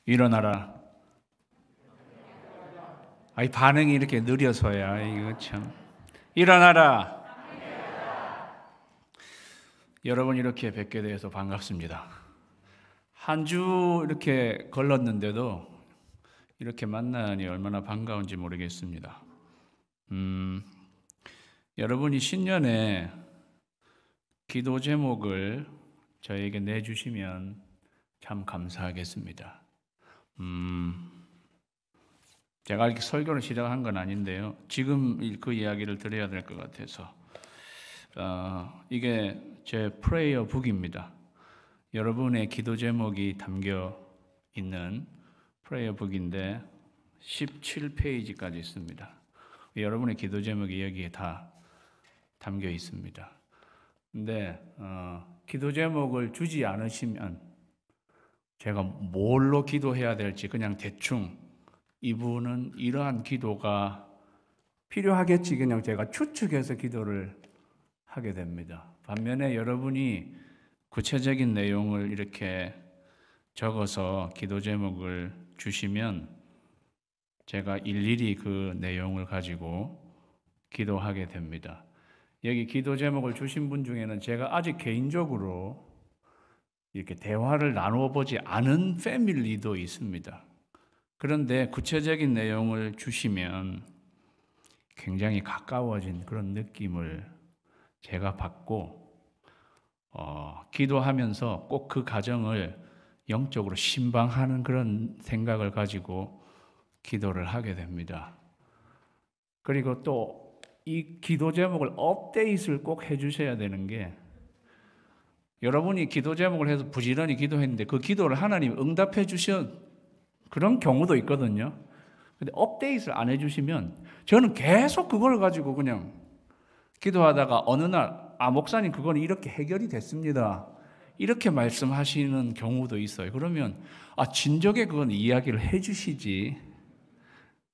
일어나라. 아이, 반응이 이렇게 느려서야 이거 참. 일어나라. 여러분 이렇게 뵙게 되어서 반갑습니다. 한 주 이렇게 걸렀는데도 이렇게 만나니 얼마나 반가운지 모르겠습니다. 여러분이 신년에 기도 제목을 저에게 내주시면 참 감사하겠습니다. 제가 이렇게 설교를 시작한 건 아닌데요. 지금 그 이야기를 드려야 될 것 같아서. 이게 제 프레이어 북입니다. 여러분의 기도 제목이 담겨 있는 프레이어 북인데 17페이지까지 있습니다. 여러분의 기도 제목이 여기에 다 담겨 있습니다. 근데 기도 제목을 주지 않으시면 제가 뭘로 기도해야 될지 그냥 대충 이분은 이러한 기도가 필요하겠지 그냥 제가 추측해서 기도를 하게 됩니다. 반면에 여러분이 구체적인 내용을 이렇게 적어서 기도 제목을 주시면 제가 일일이 그 내용을 가지고 기도하게 됩니다. 여기 기도 제목을 주신 분 중에는 제가 아직 개인적으로 이렇게 대화를 나누어 보지 않은 패밀리도 있습니다. 그런데 구체적인 내용을 주시면 굉장히 가까워진 그런 느낌을 제가 받고 기도하면서 꼭 그 가정을 영적으로 신방하는 그런 생각을 가지고 기도를 하게 됩니다. 그리고 또 이 기도 제목을 업데이트를 꼭 해주셔야 되는 게 여러분이 기도 제목을 해서 부지런히 기도했는데 그 기도를 하나님 응답해 주신 그런 경우도 있거든요. 근데 업데이트를 안 해주시면 저는 계속 그걸 가지고 그냥 기도하다가 어느 날 목사님 그건 이렇게 해결이 됐습니다. 이렇게 말씀하시는 경우도 있어요. 그러면 진작에 그건 이야기를 해주시지.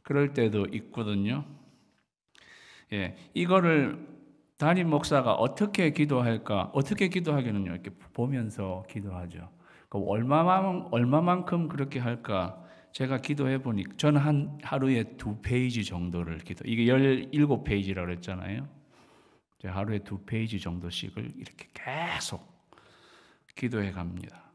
그럴 때도 있거든요. 예, 이거를 담임 목사가 어떻게 기도할까? 어떻게 기도하기는요? 이렇게 보면서 기도하죠. 얼마만큼 그렇게 할까? 제가 기도해 보니 저는 하루에 2페이지 정도를 이게 17페이지라고 그랬잖아요. 하루에 2페이지 정도씩을 이렇게 계속 기도해 갑니다.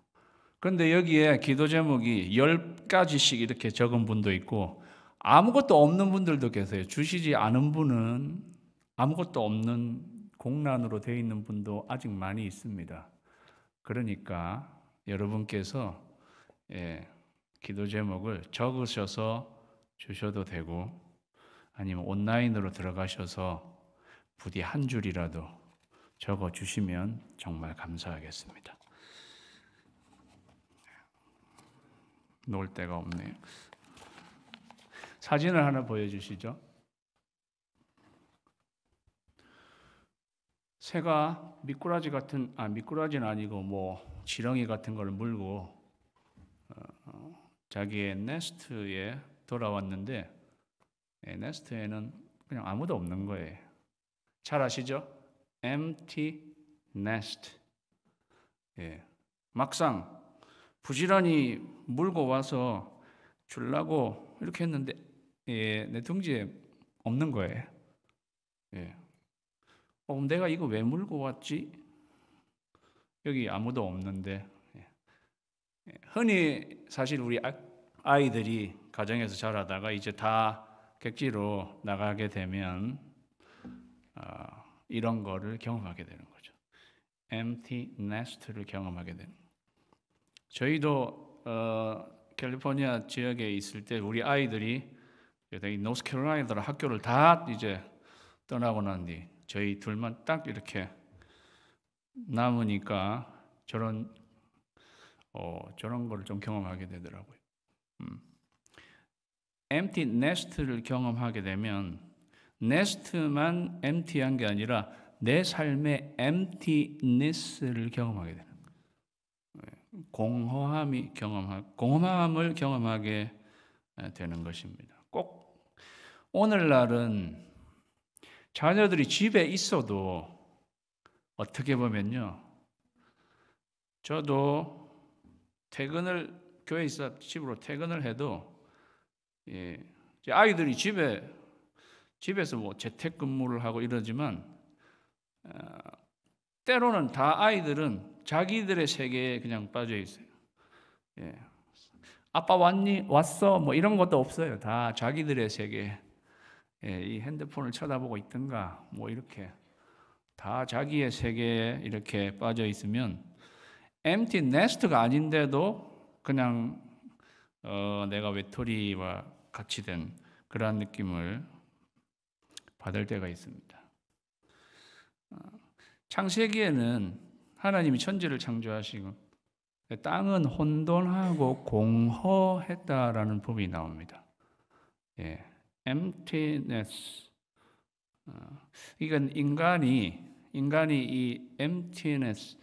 그런데 여기에 기도 제목이 10가지씩 이렇게 적은 분도 있고 아무것도 없는 분들도 계세요. 주시지 않은 분은 아무것도 없는 공란으로 되어 있는 분도 아직 많이 있습니다. 그러니까 여러분께서 기도 제목을 적으셔서 주셔도 되고 아니면 온라인으로 들어가셔서 부디 한 줄이라도 적어 주시면 정말 감사하겠습니다. 놓을 데가 없네요. 사진을 하나 보여주시죠. 새가 미꾸라지는 아니고 지렁이 같은 걸 물고 자기의 네스트에 돌아왔는데 네스트에는 그냥 아무도 없는 거예요. 잘 아시죠? empty nest. 막상 부지런히 물고 와서 주려고 이렇게 했는데 내 둥지에 없는 거예요. 내가 이거 왜 물고 왔지? 여기 아무도 없는데. 흔히 사실 우리 아이들이 가정에서 자라다가 이제 다 객지로 나가게 되면 이런 거를 경험하게 되는 거죠. empty nest를 경험하게 되는 거예요. 저희도 캘리포니아 지역에 있을 때 우리 아이들이 노스캐롤라이나 학교를 다 이제 떠나고 난 뒤 저희 둘만 딱 이렇게 남으니까 저런 거를 좀 경험하게 되더라고요. empty nest를 경험하게 되면 nest만 empty한 게 아니라 내 삶의 emptiness를 경험하게 되는 거예요. 공허함을 경험하게 되는 것입니다. 꼭 오늘날은 자녀들이 집에 있어도 어떻게 보면요, 저도 퇴근을 교회 있어 집으로 퇴근을 해도 이제 아이들이 집에서 뭐 재택근무를 하고 이러지만 때로는 다 아이들은 자기들의 세계에 그냥 빠져 있어요. 아빠 왔어? 뭐 이런 것도 없어요. 다 자기들의 세계. 이 핸드폰을 쳐다보고 있든가 뭐 이렇게 다 자기의 세계에 이렇게 빠져 있으면 empty nest가 아닌데도 그냥 내가 외톨이와 같이 된 그러한 느낌을 받을 때가 있습니다. 창세기에는 하나님이 천지를 창조하시고 땅은 혼돈하고 공허했다라는 부분이 나옵니다. emptiness. 이건 인간이 이 emptiness,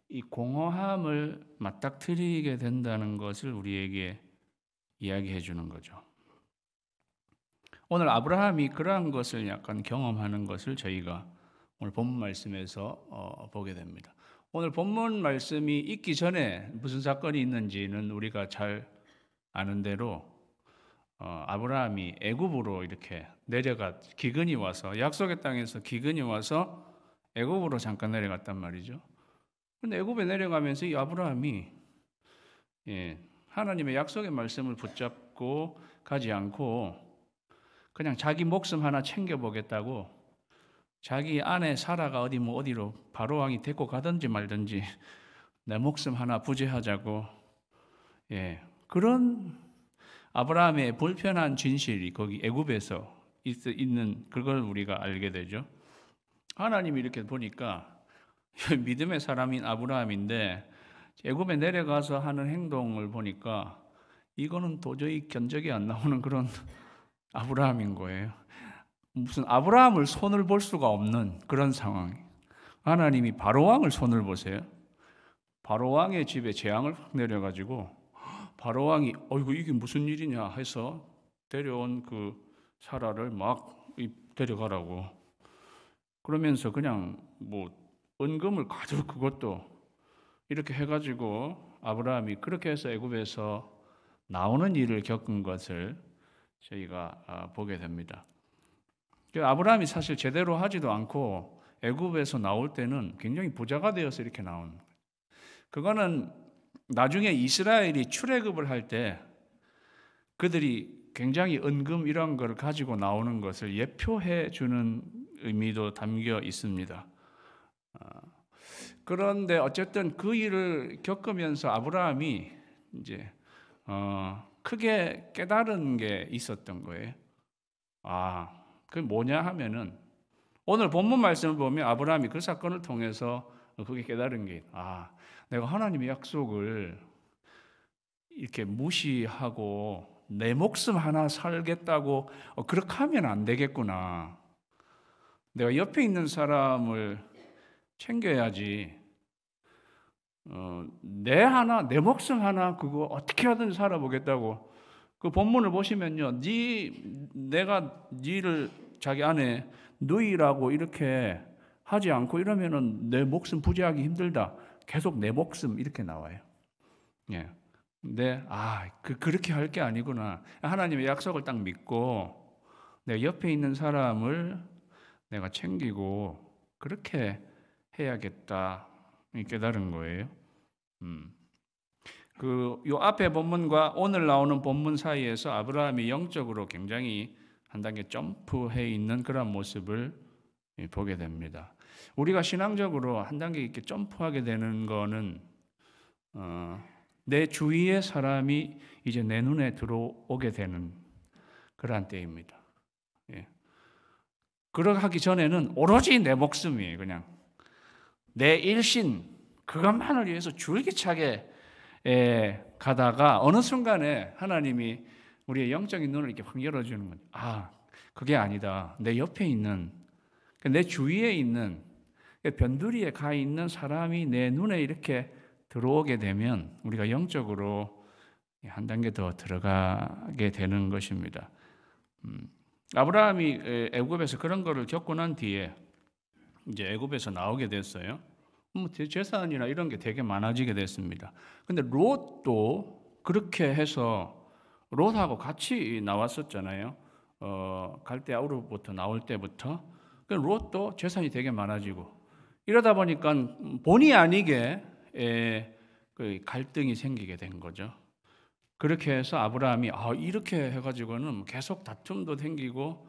이 공허함을 맞닥뜨리게 된다는 것을 우리에게 이야기해 주는 거죠. 오늘 아브라함이 그러한 것을 약간 경험하는 것을 저희가 오늘 본문 말씀에서 보게 됩니다. 오늘 본문 말씀이 있기 전에 무슨 사건이 있는지는 우리가 잘 아는 대로 아브라함이 애굽으로 이렇게 기근이 와서 약속의 땅에서 기근이 와서 애굽으로 잠깐 내려갔단 말이죠. 근데 애굽에 내려가면서 이 아브라함이 하나님의 약속의 말씀을 붙잡고 가지 않고 그냥 자기 목숨 하나 챙겨보겠다고 자기 아내 사라가 어디로 바로 왕이 데리고 가든지 말든지 내 목숨 하나 부지하자고 그런 아브라함의 불편한 진실이 거기 애굽에서 있는 그걸 우리가 알게 되죠. 하나님이 이렇게 보니까 믿음의 사람인 아브라함인데 애굽에 내려가서 하는 행동을 보니까 이거는 도저히 견적이 안 나오는 그런 아브라함인 거예요. 무슨 아브라함을 손을 볼 수가 없는 그런 상황. 하나님이 바로왕을 손을 보세요. 바로왕의 집에 재앙을 확 내려가지고 바로왕이 이게 무슨 일이냐 해서 데려온 그 사라를 막 데려가라고 그러면서 그냥 뭐 은금을 가지고 그것도 이렇게 해가지고 아브라함이 그렇게 해서 애굽에서 나오는 일을 겪은 것을 저희가 보게 됩니다. 아브라함이 사실 제대로 하지도 않고 애굽에서 나올 때는 굉장히 부자가 되어서 이렇게 나오는 거예요. 그거는 나중에 이스라엘이 출애굽을 할 때 그들이 굉장히 은금 이런 걸 가지고 나오는 것을 예표해 주는 의미도 담겨 있습니다. 그런데 어쨌든 그 일을 겪으면서 아브라함이 이제 크게 깨달은 게 있었던 거예요. 그게 뭐냐 하면은 오늘 본문 말씀을 보면 아브라함이 그 사건을 통해서 그게 깨달은 게 내가 하나님의 약속을 이렇게 무시하고 내 목숨 하나 살겠다고 그렇게 하면 안 되겠구나. 내가 옆에 있는 사람을 챙겨야지. 내 목숨 하나 그거 어떻게 하든 살아보겠다고. 그 본문을 보시면요, 내가 니를 자기 아내 누이라고 이렇게 하지 않고 이러면은 내 목숨 부지하기 힘들다. 계속 내 목숨 이렇게 나와요. 근데 그렇게 할 게 아니구나. 하나님의 약속을 딱 믿고 내 옆에 있는 사람을 내가 챙기고 그렇게 해야겠다 깨달은 거예요. 요 앞에 본문과 오늘 나오는 본문 사이에서 아브라함이 영적으로 굉장히 한 단계 점프해 있는 그런 모습을 보게 됩니다. 우리가 신앙적으로 한 단계 이렇게 점프하게 되는 거는 내 주위의 사람이 이제 내 눈에 들어오게 되는 그러한 때입니다. 그러기 전에는 오로지 내 목숨이에요. 그냥 내 일신 그것만을 위해서 줄기차게 가다가 어느 순간에 하나님이 우리의 영적인 눈을 이렇게 확 열어주는 거예요. 그게 아니다. 내 옆에 있는, 내 주위에 있는, 변두리에 가 있는 사람이 내 눈에 이렇게 들어오게 되면 우리가 영적으로 한 단계 더 들어가게 되는 것입니다. 아브라함이 애굽에서 그런 거를 겪고 난 뒤에 이제 애굽에서 나오게 됐어요. 뭐 재산이나 이런 게 되게 많아지게 됐습니다. 근데 롯도 그렇게 해서 롯하고 같이 나왔었잖아요. 갈대아 우르부터 나올 때부터. 롯도 재산이 되게 많아지고 이러다 보니까 본의 아니게 그 갈등이 생기게 된 거죠. 그렇게 해서 아브라함이 이렇게 해가지고는 계속 다툼도 생기고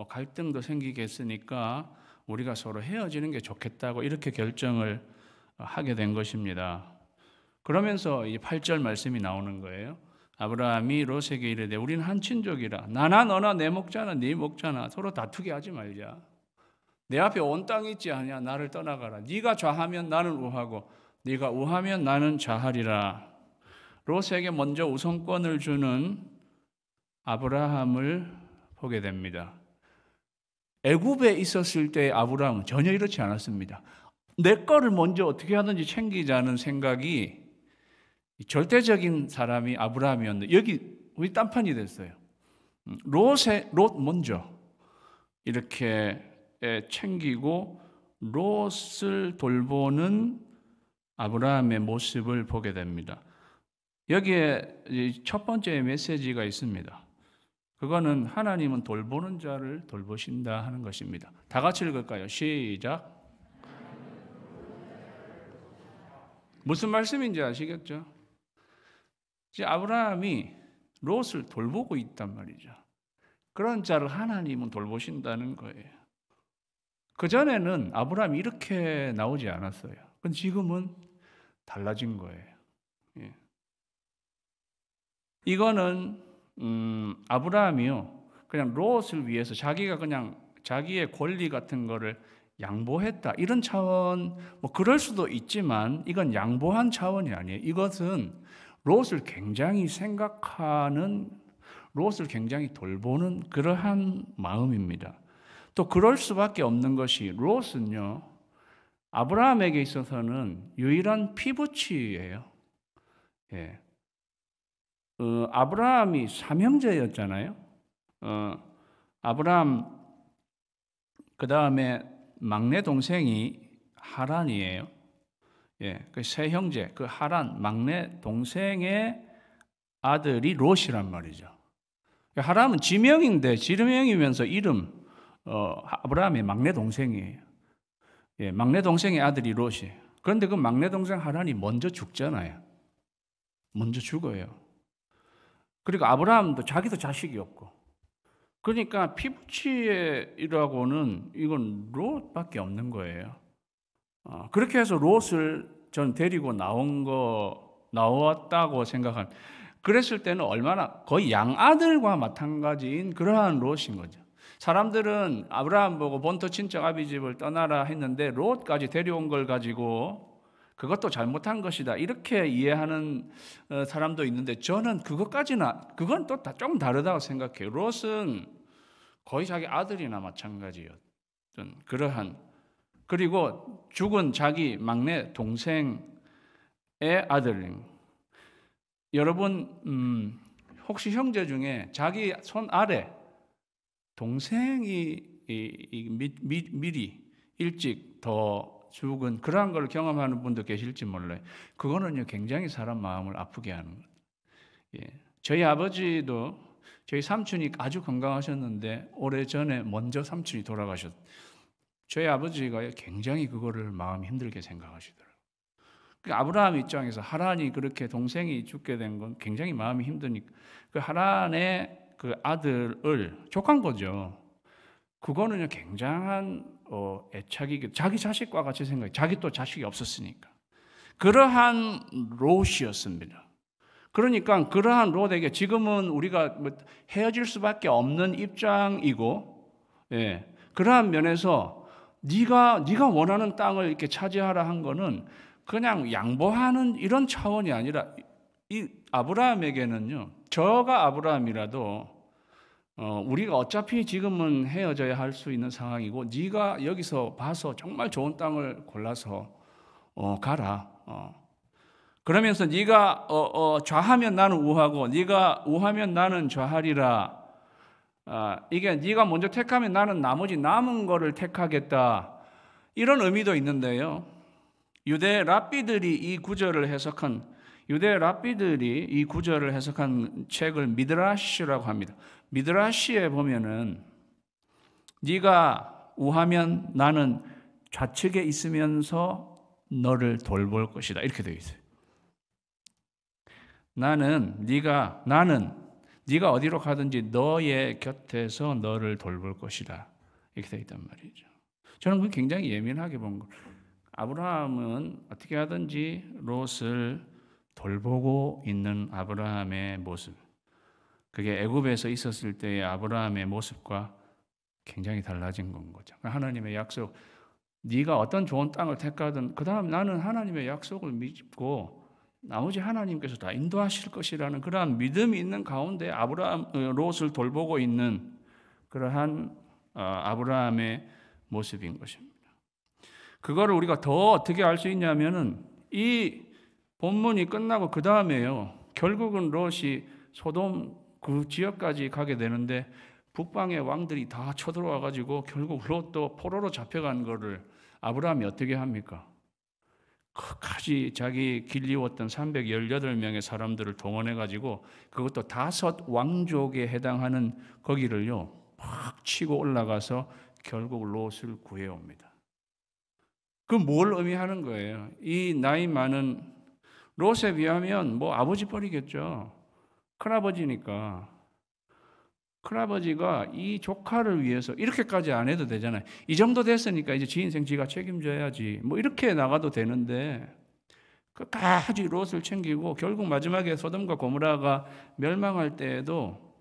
갈등도 생기겠으니까 우리가 서로 헤어지는 게 좋겠다고 이렇게 결정을 하게 된 것입니다. 그러면서 이 8절 말씀이 나오는 거예요. 아브라함이 롯에게 이르되 우리는 한 친족이라 나나 너나 내 목자나 네 목자나 서로 다투게 하지 말자. 내 앞에 온 땅이 있지 않냐. 나를 떠나가라. 네가 좌하면 나는 우하고 네가 우하면 나는 좌하리라. 롯에게 먼저 우선권을 주는 아브라함을 보게 됩니다. 애굽에 있었을 때 아브라함은 전혀 이렇지 않았습니다. 내 거를 먼저 어떻게 하든지 챙기자는 생각이 절대적인 사람이 아브라함이었는데 여기 우리 딴판이 됐어요. 롯 먼저 이렇게 챙기고 롯을 돌보는 아브라함의 모습을 보게 됩니다. 여기에 첫 번째 메시지가 있습니다. 그거는 하나님은 돌보는 자를 돌보신다 하는 것입니다. 다 같이 읽을까요? 시작. 무슨 말씀인지 아시겠죠? 아브라함이 롯을 돌보고 있단 말이죠. 그런 자를 하나님은 돌보신다는 거예요. 그전에는 아브라함이 이렇게 나오지 않았어요. 근데 지금은 달라진 거예요. 예. 이거는 아브라함이요 그냥 롯을 위해서 자기가 그냥 자기의 권리 같은 거를 양보했다 이런 차원 뭐 그럴 수도 있지만 이건 양보한 차원이 아니에요. 이것은 롯을 굉장히 생각하는 롯을 굉장히 돌보는 그러한 마음입니다. 또 그럴 수밖에 없는 것이 롯은요 아브라함에게 있어서는 유일한 피부치예요. 예. 아브라함이 삼형제였잖아요. 아브라함 그 다음에 막내 동생이 하란이에요. 예, 그 세 형제, 그 하란 막내 동생의 아들이 롯이란 말이죠. 하란은 지명인데 지명이면서 이름 아브라함의 막내 동생이에요. 예, 막내 동생의 아들이 롯이에요. 그런데 그 막내 동생 하란이 먼저 죽잖아요. 먼저 죽어요. 그리고 아브라함도 자기도 자식이 없고 그러니까 피부치이라고는 이건 롯밖에 없는 거예요. 그렇게 해서 롯을 전 데리고 나왔다고 생각한. 그랬을 때는 얼마나 거의 양아들과 마찬가지인 그러한 롯인 거죠. 사람들은 아브라함 보고 본토 친척 아비 집을 떠나라 했는데 롯까지 데려온 걸 가지고 그것도 잘못한 것이다 이렇게 이해하는 사람도 있는데 저는 그건 또 조금 다르다고 생각해요. 롯은 거의 자기 아들이나 마찬가지였던 그러한 그리고 죽은 자기 막내 동생의 아들. 여러분 혹시 형제 중에 자기 손 아래 동생이 미리 일찍 더 죽은 그러한 걸 경험하는 분도 계실지 몰라요. 그거는요 굉장히 사람 마음을 아프게 하는 거예요. 예. 저희 아버지도 저희 삼촌이 아주 건강하셨는데 오래전에 먼저 삼촌이 돌아가셨어요. 저희 아버지가 굉장히 그거를 마음이 힘들게 생각하시더라고요. 아브라함 입장에서 하란이 그렇게 동생이 죽게 된 건 굉장히 마음이 힘드니까 그 하란의 그 아들을 족한 거죠. 그거는요 굉장한 애착이 자기 자식과 같이 생각해. 자기 또 자식이 없었으니까. 그러한 롯이었습니다. 그러니까 그러한 롯에게 지금은 우리가 헤어질 수밖에 없는 입장이고, 예, 그러한 면에서 네가 원하는 땅을 이렇게 차지하라 한 거는 그냥 양보하는 이런 차원이 아니라 이 아브라함에게는요. 저가 아브라함이라도 우리가 어차피 지금은 헤어져야 할 수 있는 상황이고 네가 여기서 봐서 정말 좋은 땅을 골라서 가라. 그러면서 네가 좌하면 나는 우하고 네가 우하면 나는 좌하리라. 이게 네가 먼저 택하면 나는 나머지 남은 거를 택하겠다. 이런 의미도 있는데요. 유대 랍비들이 이 구절을 해석한 책을 미드라시라고 합니다. 미드라시에 보면은 네가 우하면 나는 좌측에 있으면서 너를 돌볼 것이다. 이렇게 되어 있어요. 나는 네가 어디로 가든지 너의 곁에서 너를 돌볼 것이다. 이렇게 되어 있단 말이죠. 저는 그걸 굉장히 예민하게 본 거예요. 아브라함은 어떻게 하든지 롯을 돌보고 있는 아브라함의 모습. 그게 애굽에서 있었을 때의 아브라함의 모습과 굉장히 달라진 건 거죠. 하나님의 약속, 네가 어떤 좋은 땅을 택하든 그 다음 나는 하나님의 약속을 믿고 나머지 하나님께서 다 인도하실 것이라는 그러한 믿음이 있는 가운데 롯을 돌보고 있는 그러한 아브라함의 모습인 것입니다. 그거를 우리가 더 어떻게 알 수 있냐면은 이 본문이 끝나고 그 다음에요. 결국은 롯이 소돔 그 지역까지 가게 되는데 북방의 왕들이 다 쳐들어와 가지고 결국 롯도 포로로 잡혀간 거를 아브라함이 어떻게 합니까? 끝까지 자기 길리웠던 318명의 사람들을 동원해 가지고 그것도 5 왕족에 해당하는 거기를요 막 치고 올라가서 결국 롯을 구해옵니다. 그 뭘 의미하는 거예요? 이 나이 많은 롯에 비하면 뭐 아버지 뻘이겠죠. 큰아버지니까. 큰아버지가 이 조카를 위해서 이렇게까지 안 해도 되잖아요. 이 정도 됐으니까 이제 지 인생 지가 책임져야지. 뭐 이렇게 나가도 되는데 끝까지 롯을 챙기고 결국 마지막에 소돔과 고모라가 멸망할 때에도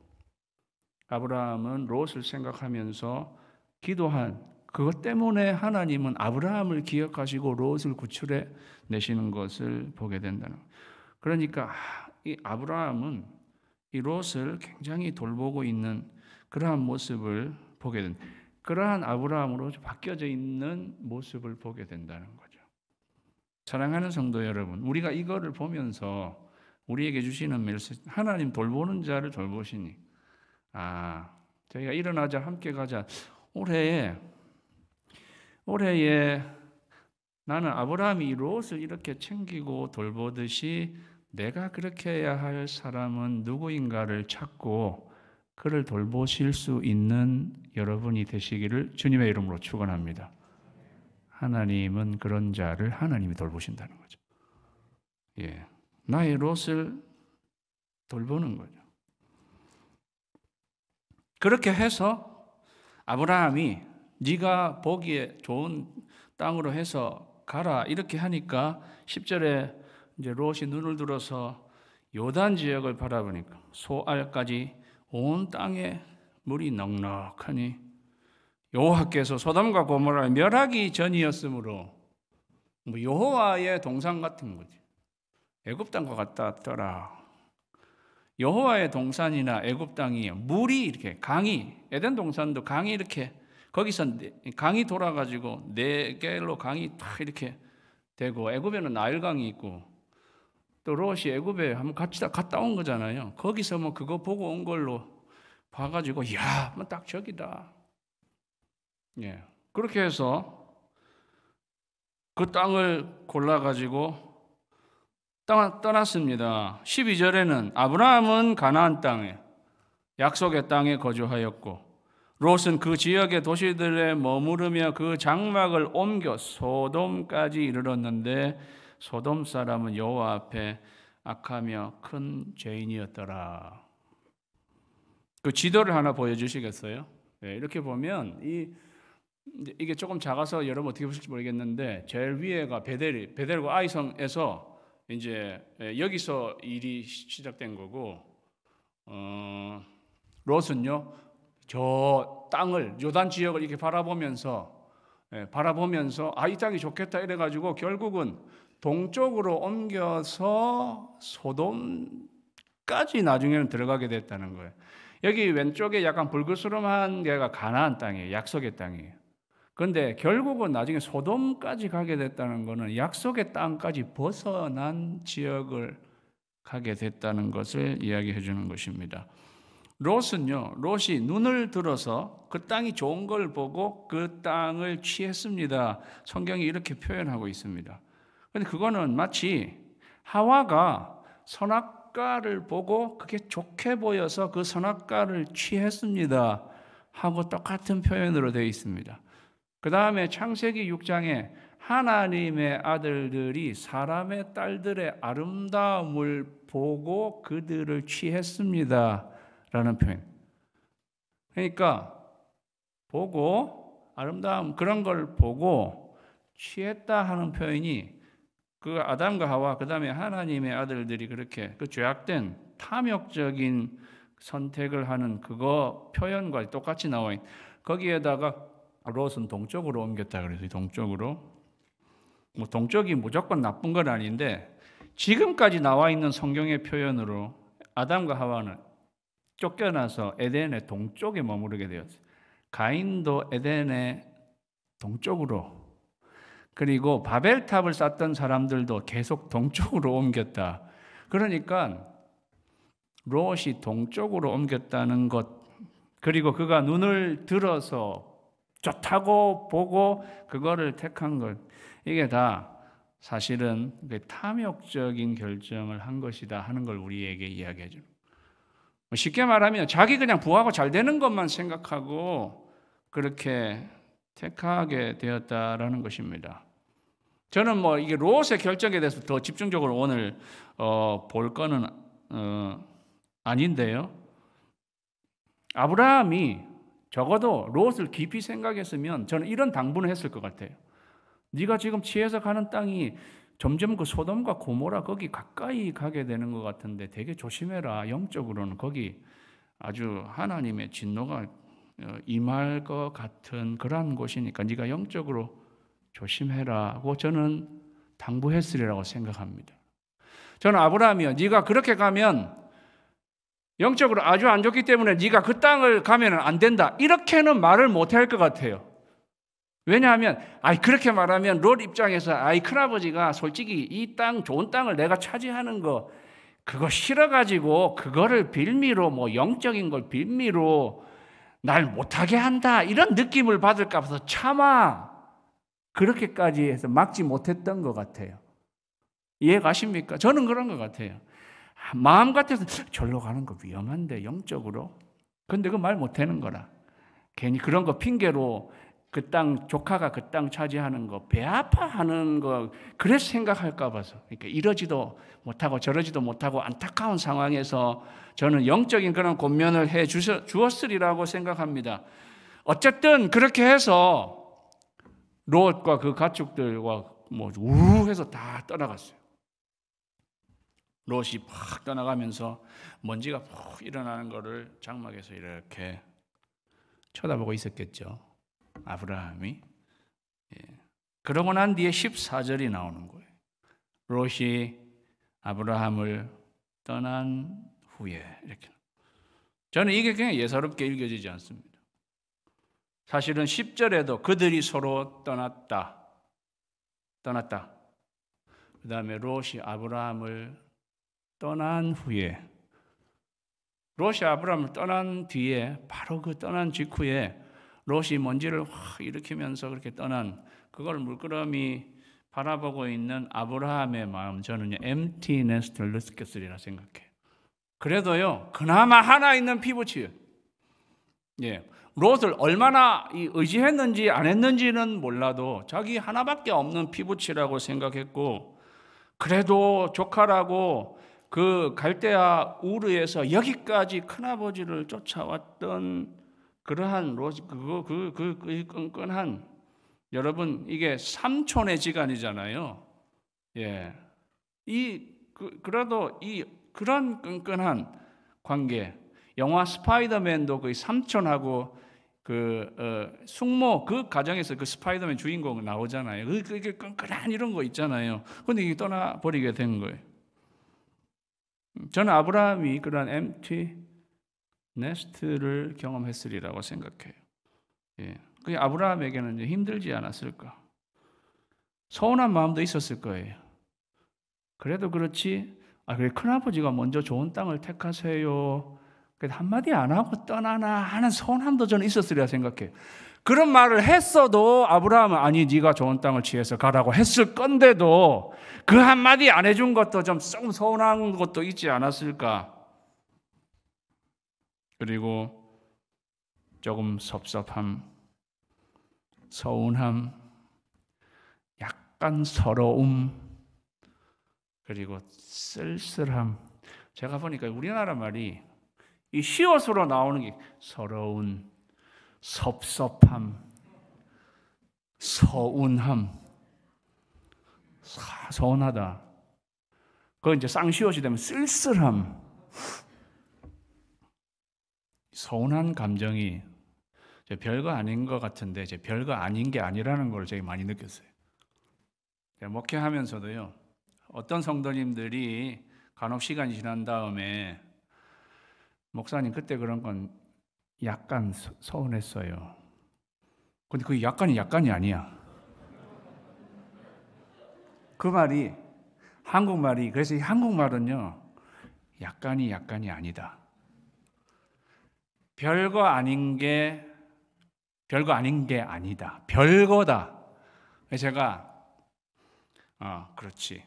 아브라함은 롯을 생각하면서 기도한 그것 때문에 하나님은 아브라함을 기억하시고 롯을 구출해 내시는 것을 보게 된다는 거예요. 그러니까 이 아브라함은 이 롯을 굉장히 돌보고 있는 그러한 모습을 보게 된다. 그러한 아브라함으로 바뀌어져 있는 모습을 보게 된다는 거죠. 사랑하는 성도 여러분, 우리가 이거를 보면서 우리에게 주시는 메시지, 하나님 돌보는 자를 돌보시니 저희가 일어나자 함께 가자. 올해에 나는 아브라함이 롯을 이렇게 챙기고 돌보듯이 내가 그렇게 해야 할 사람은 누구인가를 찾고 그를 돌보실 수 있는 여러분이 되시기를 주님의 이름으로 축원합니다. 하나님은 그런 자를 하나님이 돌보신다는 거죠. 나의 롯을 돌보는 거죠. 그렇게 해서 아브라함이 네가 보기에 좋은 땅으로 해서 가라 이렇게 하니까 10절에 이제 롯이 눈을 들어서 요단 지역을 바라보니까 소알까지 온 땅에 물이 넉넉하니 여호와께서 소돔과 고모라를 멸하기 전이었으므로 뭐 여호와의 동산 같은 거지. 애굽 땅과 같았더라. 여호와의 동산이나 애굽 땅이 물이 이렇게 강이 에덴 동산도 강이 이렇게 거기서 강이 돌아가지고 4개로 강이 탁 이렇게 되고 애굽에는 나일강이 있고 또 롯이 애굽에 한번 갔다 온 거잖아요. 거기서 뭐 그거 보고 온 걸로 봐가지고 뭐 딱 저기다. 그렇게 해서 그 땅을 골라가지고 떠났습니다. 12절에는 아브라함은 가나안 땅에 약속의 땅에 거주하였고 롯은 그 지역의 도시들에 머무르며 그 장막을 옮겨 소돔까지 이르렀는데 소돔 사람은 여호와 앞에 악하며 큰 죄인이었더라. 그 지도를 하나 보여주시겠어요? 이렇게 보면 이게 조금 작아서 여러분 어떻게 보실지 모르겠는데 제일 위에가 베델과 아이성에서 이제 여기서 일이 시작된 거고 롯은요 저 땅을 요단 지역을 이렇게 바라보면서 이 땅이 좋겠다 이래가지고 결국은 동쪽으로 옮겨서 소돔까지 나중에는 들어가게 됐다는 거예요. 여기 왼쪽에 약간 불그스름한 게가 가나안 땅이에요. 약속의 땅이에요. 그런데 결국은 나중에 소돔까지 가게 됐다는 것은 약속의 땅까지 벗어난 지역을 가게 됐다는 것을 이야기해 주는 것입니다. 롯이 눈을 들어서 그 땅이 좋은 걸 보고 그 땅을 취했습니다. 성경이 이렇게 표현하고 있습니다. 근데 그거는 마치 하와가 선악과를 보고 그게 좋게 보여서 그 선악과를 취했습니다 하고 똑같은 표현으로 되어 있습니다. 그 다음에 창세기 6장에 하나님의 아들들이 사람의 딸들의 아름다움을 보고 그들을 취했습니다 라는 표현. 그러니까 보고 아름다움 그런 걸 보고 취했다 하는 표현이 그 아담과 하와 그 다음에 하나님의 아들들이 그렇게 그 죄악된 탐욕적인 선택을 하는 그거 표현과 똑같이 나와 있는 거기에다가 롯은 동쪽으로 옮겼다 그래서 동쪽으로 뭐 동쪽이 무조건 나쁜 건 아닌데 지금까지 나와 있는 성경의 표현으로 아담과 하와는 쫓겨나서 에덴의 동쪽에 머무르게 되었어요. 가인도 에덴의 동쪽으로 그리고 바벨탑을 쌓던 사람들도 계속 동쪽으로 옮겼다. 그러니까 롯이 동쪽으로 옮겼다는 것 그리고 그가 눈을 들어서 좋다고 보고 그거를 택한 것 이게 다 사실은 탐욕적인 결정을 한 것이다 하는 걸 우리에게 이야기해 줍니다. 쉽게 말하면 자기 그냥 부하고 잘 되는 것만 생각하고 그렇게 택하게 되었다라는 것입니다. 저는 뭐 이게 롯의 결정에 대해서 더 집중적으로 오늘 볼 거는 아닌데요. 아브라함이 적어도 롯을 깊이 생각했으면 저는 이런 당부를 했을 것 같아요. 네가 지금 취해서 가는 땅이 점점 그 소돔과 고모라 거기 가까이 가게 되는 것 같은데 되게 조심해라. 영적으로는 거기 아주 하나님의 진노가 임할 것 같은 그러한 곳이니까 네가 영적으로 조심해라고 저는 당부했으리라고 생각합니다. 저는 아브라함이요, 네가 그렇게 가면 영적으로 아주 안 좋기 때문에 네가 그 땅을 가면 안 된다 이렇게는 말을 못할 것 같아요. 왜냐하면 그렇게 말하면 롯 입장에서 큰아버지가 솔직히 이 땅 좋은 땅을 내가 차지하는 거 그거 싫어가지고 그거를 빌미로 뭐 영적인 걸 빌미로 날 못하게 한다 이런 느낌을 받을까 봐서 차마 그렇게까지 해서 막지 못했던 것 같아요. 이해 가십니까? 저는 그런 것 같아요. 마음 같아서 절로 가는 거 위험한데 영적으로. 근데 그 말 못하는 거라. 괜히 그런 거 핑계로 그 땅 조카가 그 땅 차지하는 거 배 아파하는 거 그래서 생각할까 봐서 그러니까 이러지도 못하고 저러지도 못하고 안타까운 상황에서 저는 영적인 그런 권면을 해 주었으리라고 생각합니다. 어쨌든 그렇게 해서 롯과 그 가축들과 뭐 우르해서 다 떠나갔어요. 롯이 팍 떠나가면서 먼지가 푹 일어나는 것을 장막에서 이렇게 쳐다보고 있었겠죠. 아브라함이. 그러고 난 뒤에 14절이 나오는 거예요. 롯이 아브라함을 떠난 후에 이렇게. 저는 이게 그냥 예사롭게 읽어지지 않습니다. 사실은 10절에도 그들이 서로 떠났다. 그 다음에 롯이 아브라함을 떠난 후에 롯이 아브라함을 떠난 뒤에 바로 그 떠난 직후에 롯이 먼지를 확 일으키면서 그렇게 떠난 그걸 물끄러미 바라보고 있는 아브라함의 마음 저는 empty nest를 느꼈으리라 생각해요. 그래도요 그나마 하나 있는 피부치예요. 롯을 얼마나 의지했는지 안 했는지는 몰라도 자기 하나밖에 없는 피부치라고 생각했고 그래도 조카라고 그 갈대아 우르에서 여기까지 큰아버지를 쫓아왔던 그러한 롯 그 끈끈한 여러분 이게 삼촌의 지간이잖아요. 그래도 이 그런 끈끈한 관계 영화 스파이더맨도 그 삼촌하고 숙모 그 가정에서 그 스파이더맨 주인공 나오잖아요. 그게 끈끈한 이런 거 있잖아요. 근데 이게 떠나버리게 된 거예요. 저는 아브라함이 그런 empty nest를 경험했으리라고 생각해요. 그게 아브라함에게는 힘들지 않았을까? 서운한 마음도 있었을 거예요. 그래도 그렇지. 그래 큰아버지가 먼저 좋은 땅을 택하세요. 한마디 안 하고 떠나나 하는 서운함도 저는 있었으리라 생각해요. 그런 말을 했어도 아브라함은 아니 네가 좋은 땅을 취해서 가라고 했을 건데도 그 한마디 안 해준 것도 좀 좀 서운한 것도 있지 않았을까? 그리고 조금 섭섭함, 서운함, 약간 서러움, 그리고 쓸쓸함. 제가 보니까 우리나라 말이 이 시옷으로 나오는 게 서러운, 섭섭함, 서운함, 서운하다. 그거 이제 쌍시옷이 되면 쓸쓸함. 서운한 감정이 별거 아닌 것 같은데 별거 아닌 게 아니라는 걸 제가 많이 느꼈어요. 목회하면서도요. 어떤 성도님들이 간혹 시간이 지난 다음에 목사님 그때 그런 건 약간 서운했어요. 근데 그 약간이 아니야. 그 말이 한국말이 그래서 이 한국말은요. 약간이 아니다. 별거 아닌 게 아니다. 별거다. 제가 그렇지.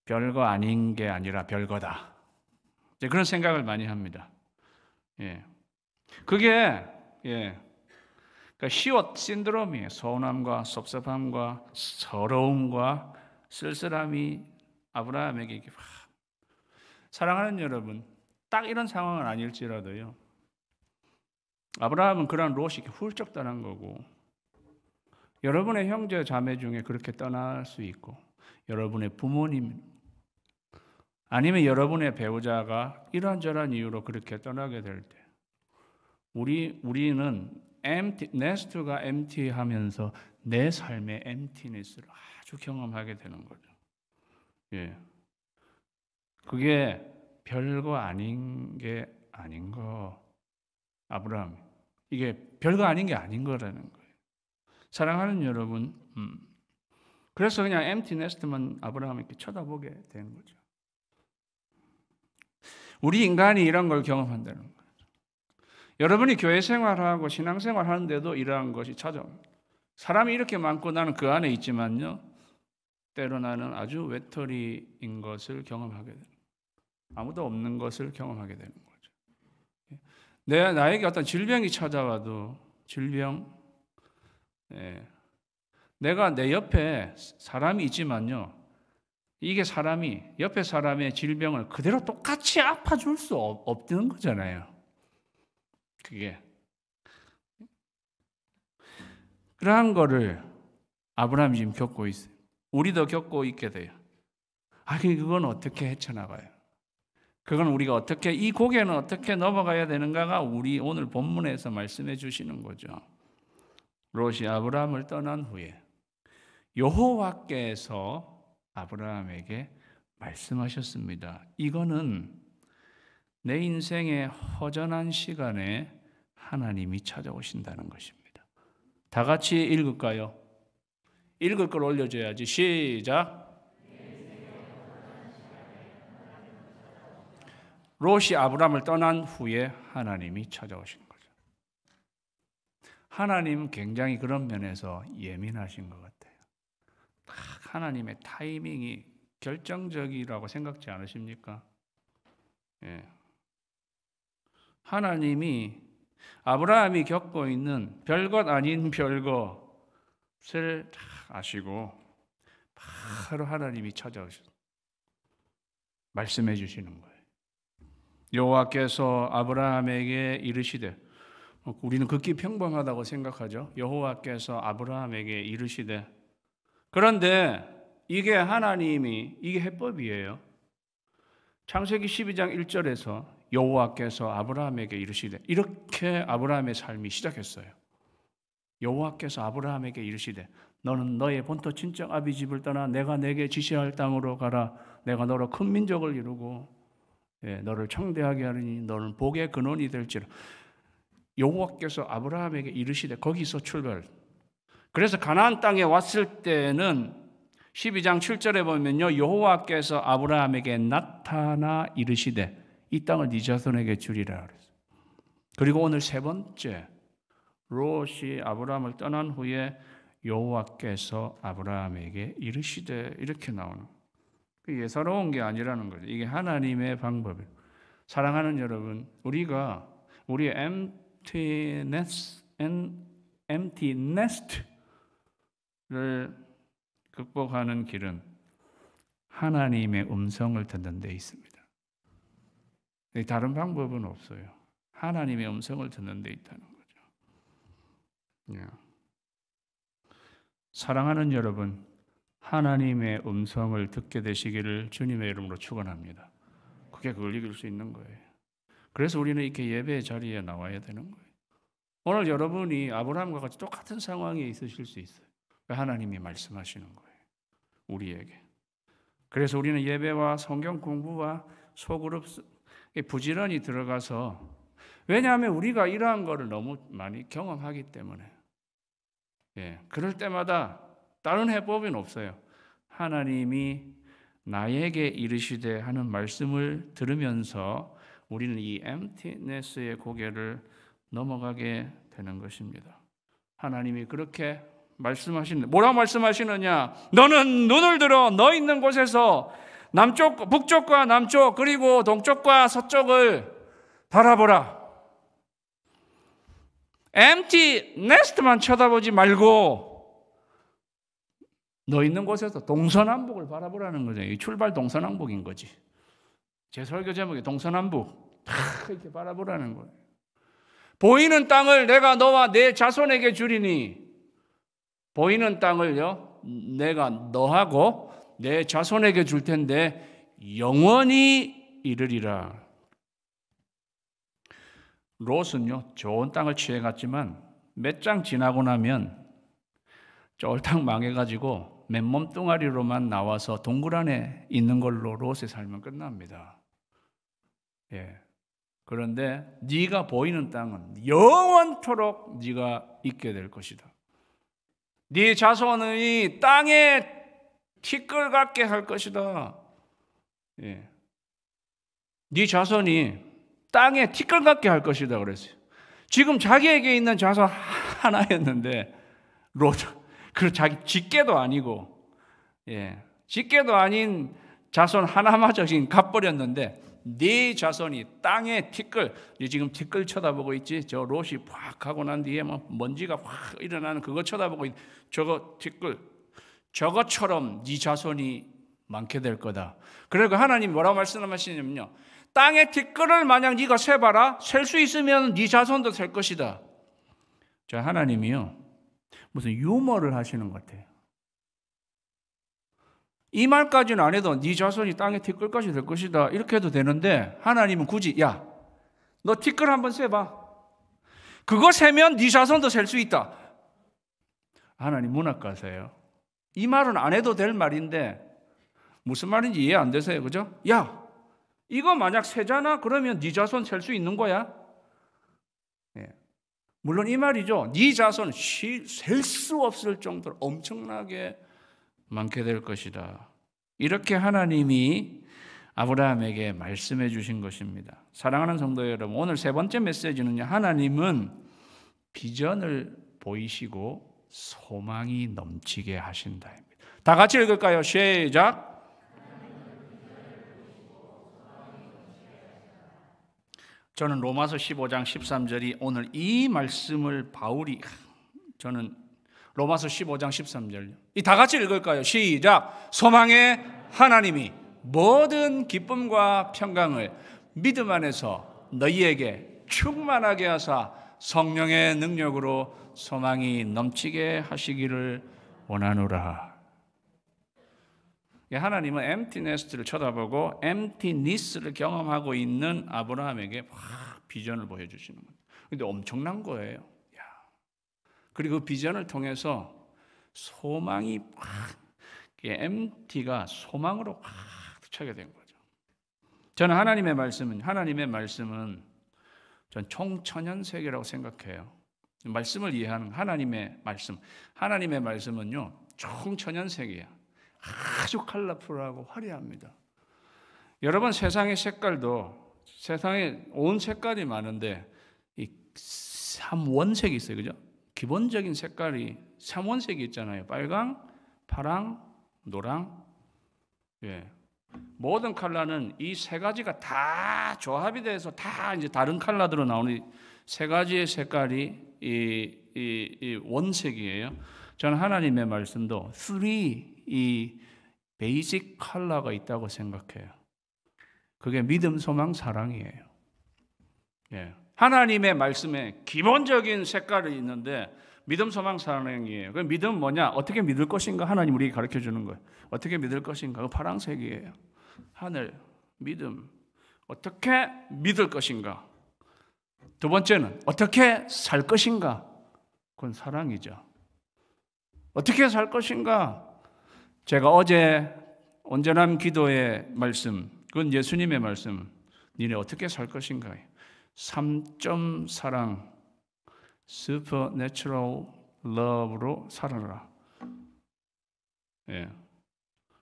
별거 아닌 게 아니라 별거다. 그런 생각을 많이 합니다. 예. 그게 그러니까 시옷 신드롬이에요. 서운함과 섭섭함과 서러움과 쓸쓸함이 아브라함에게 사랑하는 여러분, 딱 이런 상황은 아닐지라도요. 아브라함은 그런 롯이 훌쩍 떠난 거고 여러분의 형제 자매 중에 그렇게 떠날 수 있고 여러분의 부모님 아니면 여러분의 배우자가 이런저런 이유로 그렇게 떠나게 될 때 우리는 네스트가 empty하면서 내 삶의 emptiness를 아주 경험하게 되는 거죠. 예, 그게 별거 아닌 게 아닌 거. 아브라함, 이게 별거 아닌 게 아닌 거라는 거예요. 사랑하는 여러분, 그래서 그냥 empty nest만 아브라함 이렇게 쳐다보게 된 거죠. 우리 인간이 이런 걸 경험한다는 거예요. 여러분이 교회 생활하고 신앙생활 하는데도 이러한 것이 찾아옵니다. 사람이 이렇게 많고 나는 그 안에 있지만요. 때로 나는 아주 외톨이인 것을 경험하게 됩니다. 아무도 없는 것을 경험하게 되는 거죠. 나에게 어떤 질병이 찾아와도 내가 내 옆에 사람이 있지만요. 이게 옆에 사람의 질병을 그대로 똑같이 아파줄 수 없는 거잖아요. 그게. 그러한 거를 아브라함이 지금 겪고 있어요. 우리도 겪고 있게 돼요. 그건 어떻게 헤쳐나가요? 그건 우리가 어떻게, 이 고개는 어떻게 넘어가야 되는가가 우리 오늘 본문에서 말씀해 주시는 거죠. 롯이 아브라함을 떠난 후에 여호와께서 아브라함에게 말씀하셨습니다. 이거는 내 인생의 허전한 시간에 하나님이 찾아오신다는 것입니다. 다 같이 읽을까요? 읽을 걸 올려줘야지. 시작. 롯이 아브라함을 떠난 후에 하나님이 찾아오신 거죠. 하나님 굉장히 그런 면에서 예민하신 것 같아요. 하나님의 타이밍이 결정적이라고 생각지 않으십니까? 예. 하나님이 아브라함이 겪고 있는 별것 아닌 별것을 다 아시고 바로 하나님이 찾아오셔서 말씀해 주시는 거예요. 여호와께서 아브라함에게 이르시되, 우리는 극히 평범하다고 생각하죠. 여호와께서 아브라함에게 이르시되, 그런데 이게 해법이에요. 창세기 12장 1절에서 여호와께서 아브라함에게 이르시되, 이렇게 아브라함의 삶이 시작했어요. 여호와께서 아브라함에게 이르시되, 너는 너의 본토 친척 아비 집을 떠나 내가 내게 지시할 땅으로 가라. 내가 너로 큰 민족을 이루고 너를 창대하게 하리니 너는 복의 근원이 될지라. 여호와께서 아브라함에게 이르시되, 거기서 출발. 그래서 가나안 땅에 왔을 때는 12장 7절에 보면요, 여호와께서 아브라함에게 나타나 이르시되 이 땅을 네 자손에게 주리라 그랬어요. 그리고 오늘 세 번째, 롯이 아브라함을 떠난 후에 여호와께서 아브라함에게 이르시되 이렇게 나오는 예사로운 게 아니라는 거죠. 이게 하나님의 방법이에요. 사랑하는 여러분, 우리가 우리의 empty nest를 극복하는 길은 하나님의 음성을 듣는 데 있습니다. 다른 방법은 없어요. 하나님의 음성을 듣는 데 있다는 거죠. 사랑하는 여러분, 하나님의 음성을 듣게 되시기를 주님의 이름으로 축원합니다. 그게 그걸 이길 수 있는 거예요. 그래서 우리는 이렇게 예배의 자리에 나와야 되는 거예요. 오늘 여러분이 아브라함과 같이 똑같은 상황에 있으실 수 있어요. 하나님이 말씀하시는 거예요. 우리에게. 그래서 우리는 예배와 성경 공부와 소그룹 부지런히 들어가서, 왜냐하면 우리가 이러한 거를 너무 많이 경험하기 때문에, 그럴 때마다 다른 해법은 없어요. 하나님이 나에게 이르시되 하는 말씀을 들으면서 우리는 이 emptiness의 고개를 넘어가게 되는 것입니다. 하나님이 그렇게 말씀하시는데, 뭐라고 말씀하시느냐? 너는 눈을 들어 너 있는 곳에서 남쪽, 북쪽과 남쪽, 그리고 동쪽과 서쪽을 바라보라. empty nest만 쳐다보지 말고 너 있는 곳에서 동서남북을 바라보라는 거죠. 이 출발 동서남북인 거지. 제 설교 제목이 동서남북 이렇게 바라보라는 거예요. 보이는 땅을 내가 너와 내 자손에게 주리니, 보이는 땅을요 내가 너하고 내 자손에게 줄 텐데 영원히 이르리라. 롯은요 좋은 땅을 취해갔지만 몇 장 지나고 나면 쫄딱 망해가지고 맨몸 뚱아리로만 나와서 동굴 안에 있는 걸로 롯의 삶은 끝납니다. 그런데 네가 보이는 땅은 영원토록 네가 있게 될 것이다. 네 자손이 땅에 티끌 같게 할 것이다. 네 자손이 땅에 티끌 같게 할 것이다 그랬어요. 지금 자기에게 있는 자손 하나였는데 롯, 그 자기 직계도 아니고, 직계도 아닌 자손 하나마저 지금 갚버렸는데 네 자손이 땅에 티끌, 지금 티끌 쳐다보고 있지. 저 롯이 확 하고 난 뒤에 뭐 먼지가 확 일어나는 그거 쳐다보고 있. 저거 티끌, 저것처럼 네 자손이 많게 될 거다. 그리고 하나님 뭐라고 말씀하시냐면요, 땅의 티끌을 만약 네가 세봐라. 셀 수 있으면 네 자손도 셀 것이다. 자, 하나님이요 무슨 유머를 하시는 것 같아요. 이 말까지는 안 해도 네 자손이 땅에 티끌까지 될 것이다 이렇게 해도 되는데, 하나님은 굳이 야, 너 티끌 한번 세봐. 그거 세면 네 자손도 셀 수 있다. 하나님 문학가세요. 이 말은 안 해도 될 말인데 무슨 말인지 이해 안 되세요, 그죠? 야, 이거 만약 세잖아 그러면 네 자손 셀 수 있는 거야. 물론 이 말이죠. 네 자손 셀 수 없을 정도로 엄청나게 많게 될 것이다. 이렇게 하나님이 아브라함에게 말씀해 주신 것입니다. 사랑하는 성도 여러분, 오늘 세 번째 메시지는요, 하나님은 비전을 보이시고 소망이 넘치게 하신다입니다. 다 같이 읽을까요? 시작. 저는 로마서 15장 13절이 오늘 이 말씀을 바울이, 저는 로마서 15장 13절 이 다 같이 읽을까요? 시작. 소망의 하나님이 모든 기쁨과 평강을 믿음 안에서 너희에게 충만하게 하사 성령의 능력으로 소망이 넘치게 하시기를 원하노라. 하나님은 emptiness를 쳐다보고 emptiness를 경험하고 있는 아브라함에게 확 비전을 보여주시는 거예요. 그런데 엄청난 거예요. 그리고 그 비전을 통해서 소망이 확, empty가 소망으로 확 차게 된 거죠. 저는 하나님의 말씀은 전 총천연 세계라고 생각해요. 말씀을 이해하는 하나님의 말씀은요 총천연 세계야. 아주 컬러풀하고 화려합니다. 여러분, 세상의 색깔도 세상에 온 색깔이 많은데 이 삼원색이 있어요. 그죠? 기본적인 색깔이 삼원색이 있잖아요. 빨강, 파랑, 노랑. 예. 모든 컬러는 이 세 가지가 다 조합이 돼서 다 이제 다른 컬러들로 나오는 세 가지의 색깔이 이 원색이에요. 저는 하나님의 말씀도 3 베이직 컬러가 있다고 생각해요. 그게 믿음, 소망, 사랑이에요. 예. 하나님의 말씀에 기본적인 색깔이 있는데 믿음, 소망, 사랑이에요. 그 믿음은 뭐냐? 어떻게 믿을 것인가? 하나님 우리에게 가르쳐 주는 거예요. 어떻게 믿을 것인가? 그 파란색이에요. 하늘, 믿음. 어떻게 믿을 것인가? 두 번째는 어떻게 살 것인가? 그건 사랑이죠. 어떻게 살 것인가? 제가 어제 온전한 기도의 말씀, 그건 예수님의 말씀. 니네 어떻게 살 것인가? 3점 사랑, supernatural love로 살아라. 예.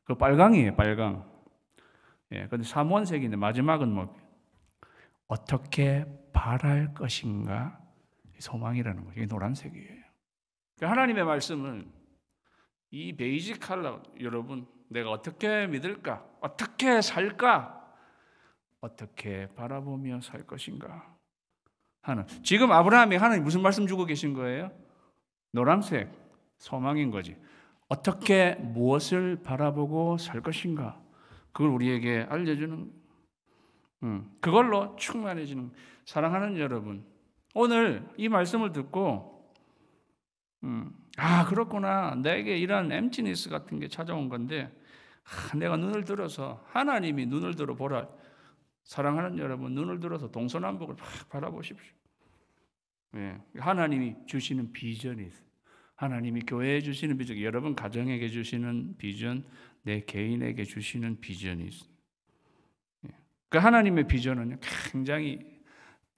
그 빨강이에요, 빨강. 예. 근데 삼원색인데 마지막은 뭐 어떻게 바랄 것인가? 소망이라는 거죠. 이게 노란색이에요. 하나님의 말씀은 이 베이지 컬러, 여러분, 내가 어떻게 믿을까? 어떻게 살까? 어떻게 바라보며 살 것인가? 하는. 지금 아브라함이 하나님 무슨 말씀 주고 계신 거예요? 노란색, 소망인 거지. 어떻게 무엇을 바라보고 살 것인가? 그걸 우리에게 알려주는, 그걸로 충만해지는. 사랑하는 여러분, 오늘 이 말씀을 듣고 그렇구나. 내게 이런 엠티니스 같은 게 찾아온 건데 내가 눈을 들어서 하나님이 눈을 들어 보라. 사랑하는 여러분, 눈을 들어서 동서남북을 막 바라보십시오. 예, 하나님이 주시는 비전이 있어요. 하나님이 교회에 주시는 비전, 여러분 가정에게 주시는 비전, 내 개인에게 주시는 비전이 있어요. 예, 그 하나님의 비전은 굉장히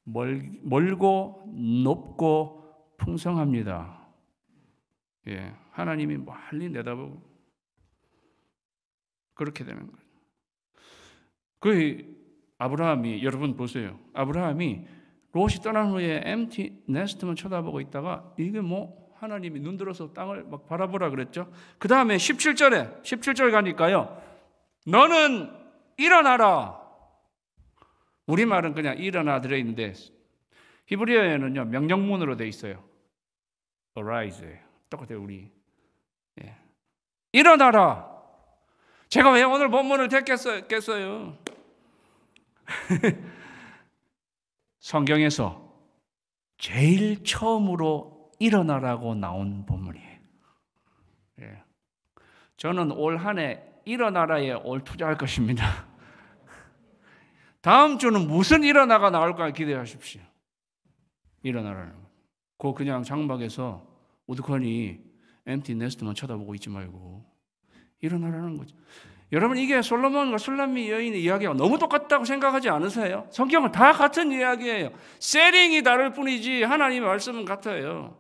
멀고 높고 풍성합니다. 예, 하나님이 멀리 내다보고 그렇게 되는 거예요. 그 아브라함이, 여러분 보세요. 아브라함이 롯이 떠난 후에 엠티 네스트만 쳐다보고 있다가 이게 뭐 하나님이 눈 들어서 땅을 막 바라보라 그랬죠. 그 다음에 17절 가니까요. 너는 일어나라. 우리말은 그냥 일어나 들어있는데 히브리어에는요 명령문으로 돼 있어요. Arise. 똑같아요 우리. 예. 일어나라. 제가 왜 오늘 본문을 택했겠어요? 성경에서 제일 처음으로 일어나라고 나온 본문이에요. 예. 저는 올 한 해 일어나라에 올 투자할 것입니다. 다음 주는 무슨 일어나가 나올까 기대하십시오. 일어나라는 거. 그냥 장막에서 우두커니 엠티 네스트만 쳐다보고 있지 말고 일어나라는 거죠. 여러분 이게 솔로몬과 술람미 여인의 이야기가 너무 똑같다고 생각하지 않으세요? 성경은 다 같은 이야기예요. 세링이 다를 뿐이지 하나님의 말씀은 같아요.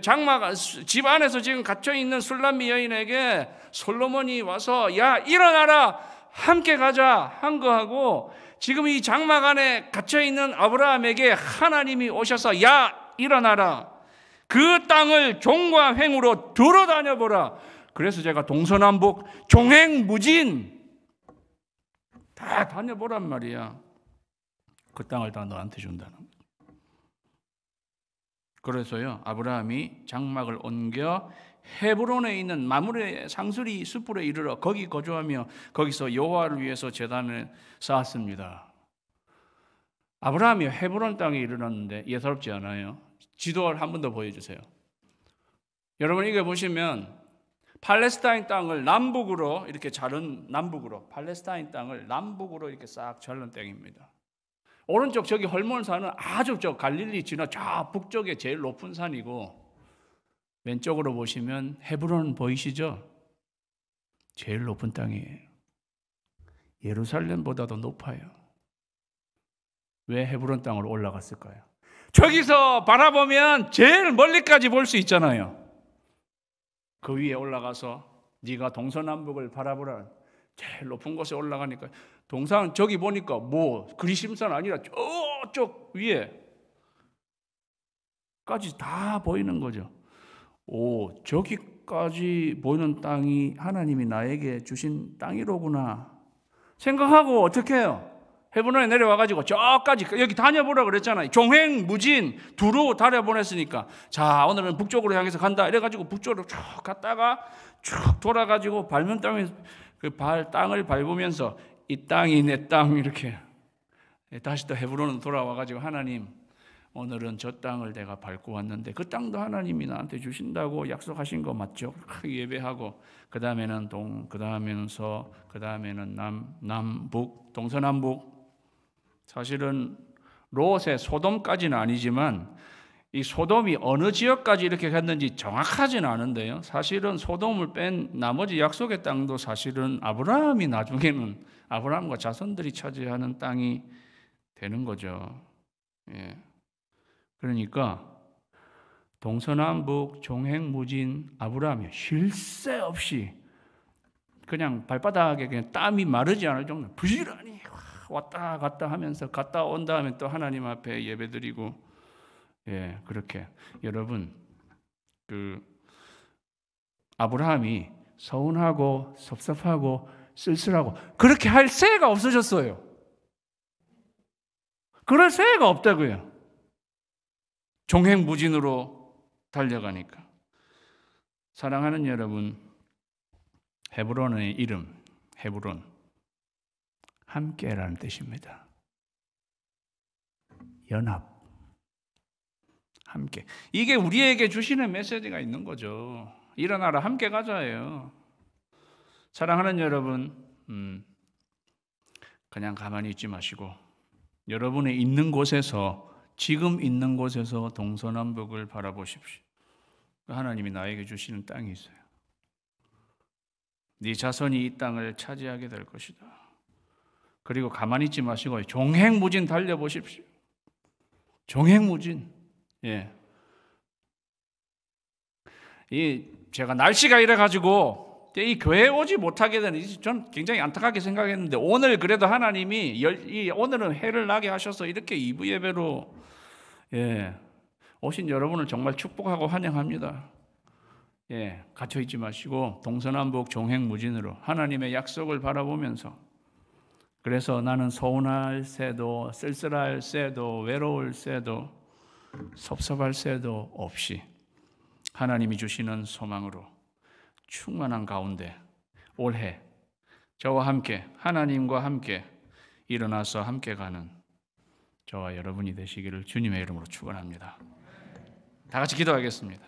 장막 집 안에서 지금 갇혀 있는 술람미 여인에게 솔로몬이 와서 야 일어나라 함께 가자 한 거하고 지금 이 장막 안에 갇혀 있는 아브라함에게 하나님이 오셔서 야 일어나라 그 땅을 종과 횡으로 들어다녀 보라. 그래서 제가 동서남북 종횡무진 다 다녀보란 말이야. 그 땅을 다 너한테 준다는 거야. 그래서요 아브라함이 장막을 옮겨 헤브론에 있는 마므레 상수리 숲으로 이르러 거기 거주하며 거기서 여호와를 위해서 제단을 쌓았습니다. 아브라함이 헤브론 땅에 이르렀는데 예사롭지 않아요. 지도를 한 번 더 보여주세요. 여러분 이게 보시면 팔레스타인 땅을 남북으로 이렇게 자른 팔레스타인 땅을 남북으로 이렇게 싹 자른 땅입니다. 오른쪽 저기 헐몬산은 아주 저 갈릴리 지나 저 북쪽에 제일 높은 산이고 왼쪽으로 보시면 헤브론 보이시죠? 제일 높은 땅이에요. 예루살렘보다도 높아요. 왜 헤브론 땅으로 올라갔을까요? 저기서 바라보면 제일 멀리까지 볼 수 있잖아요. 그 위에 올라가서 네가 동서남북을 바라보라. 제일 높은 곳에 올라가니까 동산 저기 보니까 뭐 그리심산 아니라 저쪽 위에 저기까지 다 보이는 거죠. 오, 저기까지 보이는 땅이 하나님이 나에게 주신 땅이로구나 생각하고 어떻게 해요? 헤브론에 내려와가지고 저까지 여기 다녀보라 그랬잖아요. 종횡무진 두루 다려보냈으니까 자 오늘은 북쪽으로 향해서 간다 이래가지고 북쪽으로 쭉 갔다가 쭉 돌아가지고 밟는 땅에 땅을 밟으면서 이 땅이 내 땅 이렇게 다시 또 헤브론으로 돌아와가지고 하나님 오늘은 저 땅을 내가 밟고 왔는데 그 땅도 하나님이 나한테 주신다고 약속하신 거 맞죠? 예배하고 그 다음에는 그 다음에는 서, 그 다음에는 남북, 동서남북. 사실은 롯의 소돔까지는 아니지만 이 소돔이 어느 지역까지 이렇게 갔는지 정확하지는 않은데요. 사실은 소돔을 뺀 나머지 약속의 땅도 사실은 아브라함이 나중에는 아브라함과 자손들이 차지하는 땅이 되는 거죠. 예. 그러니까 동서남북 종횡무진 아브라함이 쉴 새 없이 그냥 발바닥에 그냥 땀이 마르지 않을 정도 부지런히 왔다 갔다 하면서 갔다 온 다음에 또 하나님 앞에 예배드리고 예, 그렇게 여러분 아브라함이 서운하고 섭섭하고 쓸쓸하고 그렇게 할 새가 없어졌어요. 그럴 새가 없다고요. 종횡무진으로 달려가니까. 사랑하는 여러분, 헤브론의 이름 헤브론 함께라는 뜻입니다. 연합, 함께. 이게 우리에게 주시는 메시지가 있는 거죠. 일어나라 함께 가자예요. 사랑하는 여러분, 그냥 가만히 있지 마시고 여러분의 있는 곳에서 지금 있는 곳에서 동서남북을 바라보십시오. 하나님이 나에게 주시는 땅이 있어요. 네 자손이 이 땅을 차지하게 될 것이다. 그리고 가만히 있지 마시고 종횡무진 달려보십시오. 종횡무진. 예. 제가 날씨가 이래가지고 이 교회에 오지 못하게 되는 전 굉장히 안타깝게 생각했는데 오늘 그래도 하나님이 오늘은 해를 나게 하셔서 이렇게 2부 예배로 예, 오신 여러분을 정말 축복하고 환영합니다. 예, 갇혀 있지 마시고 동서남북 종횡무진으로 하나님의 약속을 바라보면서 그래서 나는 서운할 새도 쓸쓸할 새도 외로울 새도 섭섭할 새도 없이 하나님이 주시는 소망으로 충만한 가운데 올해 저와 함께 하나님과 함께 일어나서 함께 가는 저와 여러분이 되시기를 주님의 이름으로 축원합니다. 다 같이 기도하겠습니다.